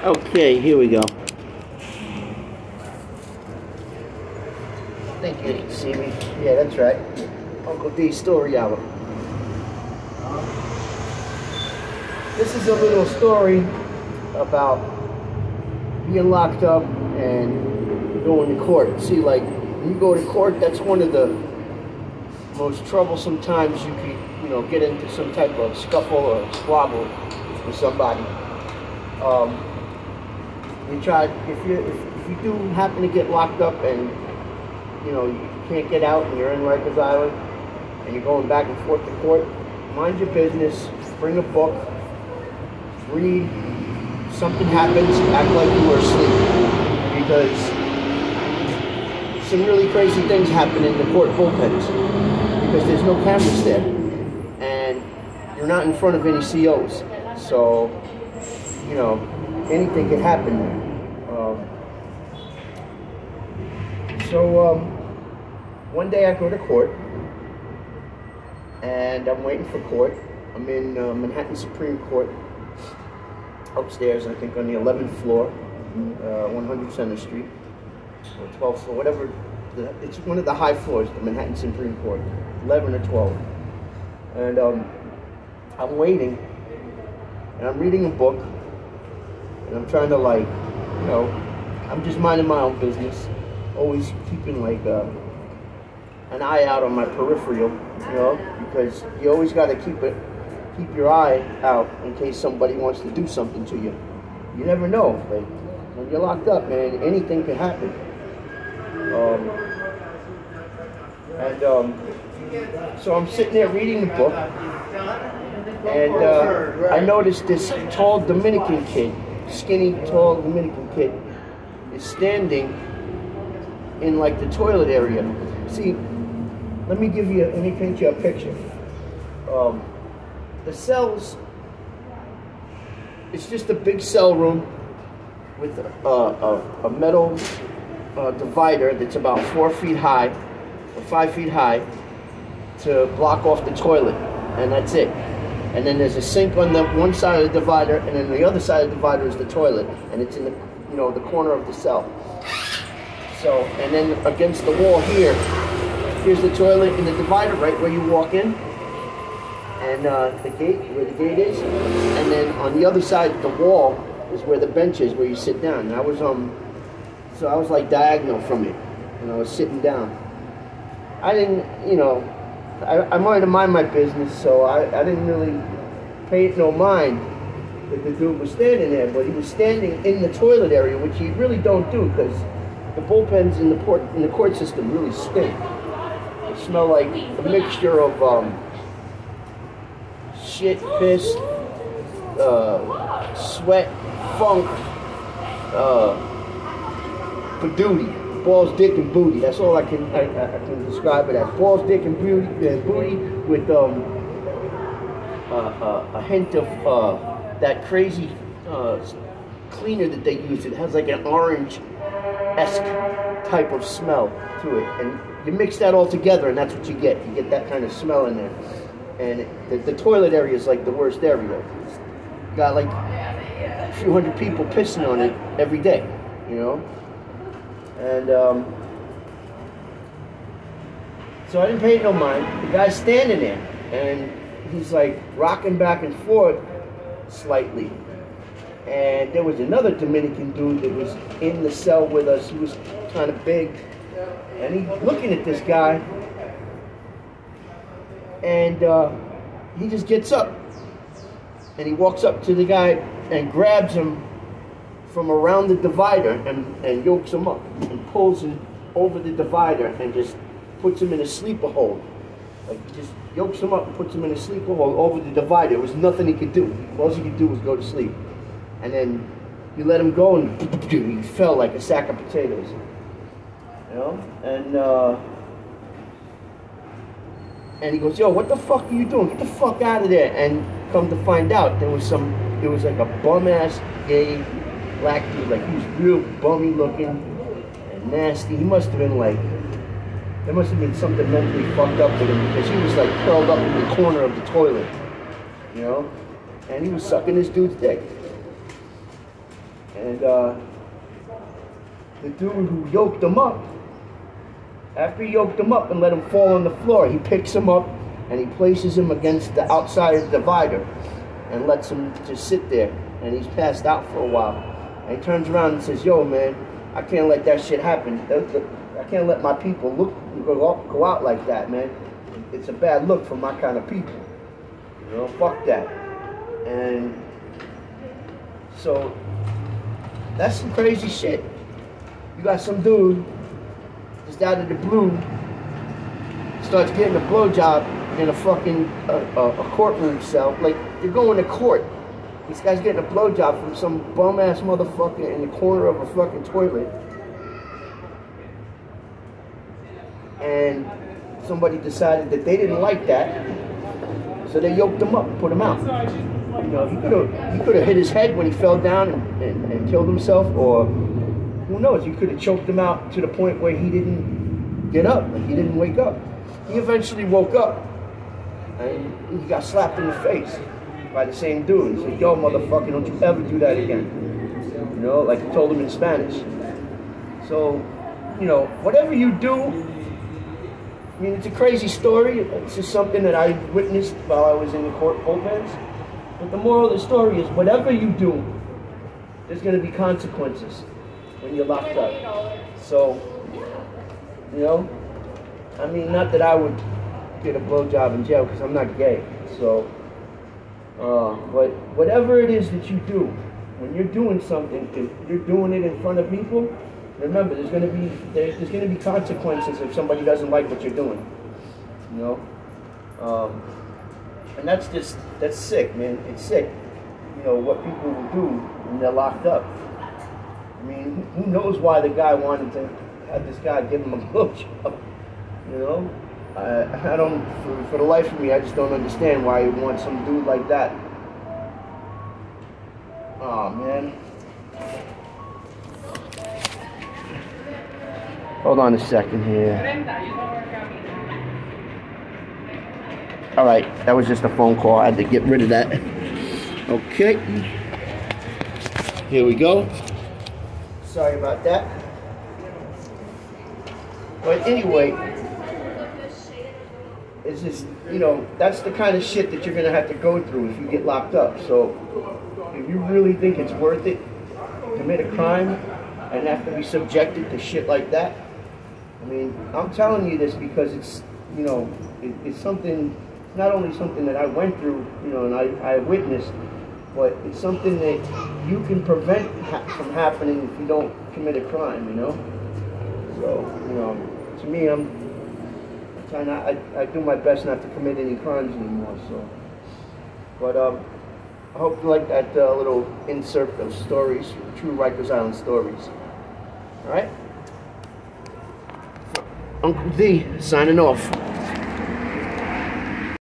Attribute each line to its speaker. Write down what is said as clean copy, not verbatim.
Speaker 1: Okay, here we go.
Speaker 2: I think you can see me. Yeah, that's right. Uncle D's Story Hour. This is a little story about being locked up and going to court. See, like, when you go to court, that's one of the most troublesome times you can, get into some type of scuffle or squabble with somebody. If you do happen to get locked up and you can't get out and you're in Rikers Island and you're going back and forth to court, mind your business, bring a book, read. Something happens, act like you were asleep, because some really crazy things happen in the court bullpens because there's no cameras there and you're not in front of any COs, so anything can happen there. One day I go to court and I'm waiting for court. I'm in Manhattan Supreme Court, upstairs, I think on the 11th floor, 100 Center Street, or 12th floor, whatever. It's one of the high floors, the Manhattan Supreme Court, 11 or 12. And I'm waiting, and I'm reading a book, and I'm trying to, I'm just minding my own business, always keeping an eye out on my peripheral, because you always got to keep your eye out in case somebody wants to do something to you. You never know. Like, when you're locked up, man, anything can happen. So I'm sitting there reading the book, and I noticed this tall Dominican kid, skinny, tall Dominican kid, is standing in the toilet area. See, let me paint you a picture. The cells, it's just a big cell room with a metal divider that's about 4 feet high, or 5 feet high, to block off the toilet, and that's it. And then there's a sink on the one side of the divider, and then the other side of the divider is the toilet, and it's in the corner of the cell. So, and then against the wall here's the toilet and the divider right where you walk in. And the gate, where the gate is, and then on the other side of the wall is where the bench is, where you sit down. And I was so I was diagonal from it, and I was sitting down. I didn't, I wanted to mind my business, so I didn't really pay it no mind that the dude was standing there, but he was standing in the toilet area, which you really don't do, because the bullpens in the court system really stink. They smell like a mixture of shit, piss, sweat, funk, badootie, balls, dick, and booty. That's all I can describe it as. Balls, dick, and booty with a hint of that crazy cleaner that they use. It has an orange-esque type of smell to it, and you mix that all together, and that's what you get. You get that kind of smell in there. And the toilet area is the worst area. It's got a few hundred people pissing on it every day, And so I didn't pay it no mind. The guy's standing there, and he's rocking back and forth slightly. And there was another Dominican dude that was in the cell with us. He was kind of big, and he's looking at this guy. And he just gets up, and he walks up to the guy and grabs him from around the divider and yokes him up and pulls him over the divider and just puts him in a sleeper hold. He just yokes him up and puts him in a sleeper hold over the divider. There was nothing he could do. All he could do was go to sleep. And then you let him go, and he fell like a sack of potatoes. And he goes, "Yo, what the fuck are you doing? Get the fuck out of there!" And come to find out, there was a bum-ass gay black dude, he was real bummy looking and nasty. He must have been there must have been something mentally fucked up with him, because he was curled up in the corner of the toilet, and he was sucking this dude's dick. And the dude who yoked him up, after he yoked him up and let him fall on the floor, he picks him up and he places him against the outside of the divider and lets him just sit there. And he's passed out for a while. And he turns around and says, yo, man, I can't let that shit happen. I can't let my people go out like that, man. It's a bad look for my kind of people. You know, fuck that. And so that's some crazy shit. You got some dude just out of the blue starts getting a blowjob in a fucking a courtroom cell. Like, you're going to court. This guy's getting a blowjob from some bum-ass motherfucker in the corner of a fucking toilet. And somebody decided that they didn't like that, so they yoked him up and put him out. You know, he could have hit his head when he fell down and killed himself, or who knows, you could have choked him out to the point where he didn't get up, like he didn't wake up. He eventually woke up, and he got slapped in the face by the same dude. He said, yo, motherfucker, don't you ever do that again. You know, like he told him in Spanish. So, you know, whatever you do, I mean, it's a crazy story. It's just something that I witnessed while I was in the court bullpens. But the moral of the story is, whatever you do, there's going to be consequences when you're locked up. So, you know, I mean, not that I would get a blowjob in jail because I'm not gay. So, but whatever it is that you do, when you're doing something, if you're doing it in front of people, remember, there's going to be consequences if somebody doesn't like what you're doing. You know, and that's sick, man. It's sick. You know what people will do when they're locked up. I mean, who knows why the guy wanted to have this guy give him a blowjob? You know, I don't. For the life of me, I just don't understand why you want some dude like that. Oh man. Hold on a second here. All right, that was just a phone call. I had to get rid of that. Okay. Here we go. Sorry about that. But anyway, it's just, you know, that's the kind of shit that you're going to have to go through if you get locked up. So if you really think it's worth it to commit a crime and have to be subjected to shit like that, I mean, I'm telling you this because it's, you know, it's something, not only something that I went through, you know, and I witnessed, but it's something that you can prevent from happening if you don't commit a crime, you know? So, you know, to me, I do my best not to commit any crimes anymore, so. But I hope you like that little insert of stories, true Rikers Island stories. All right? Uncle D, signing off.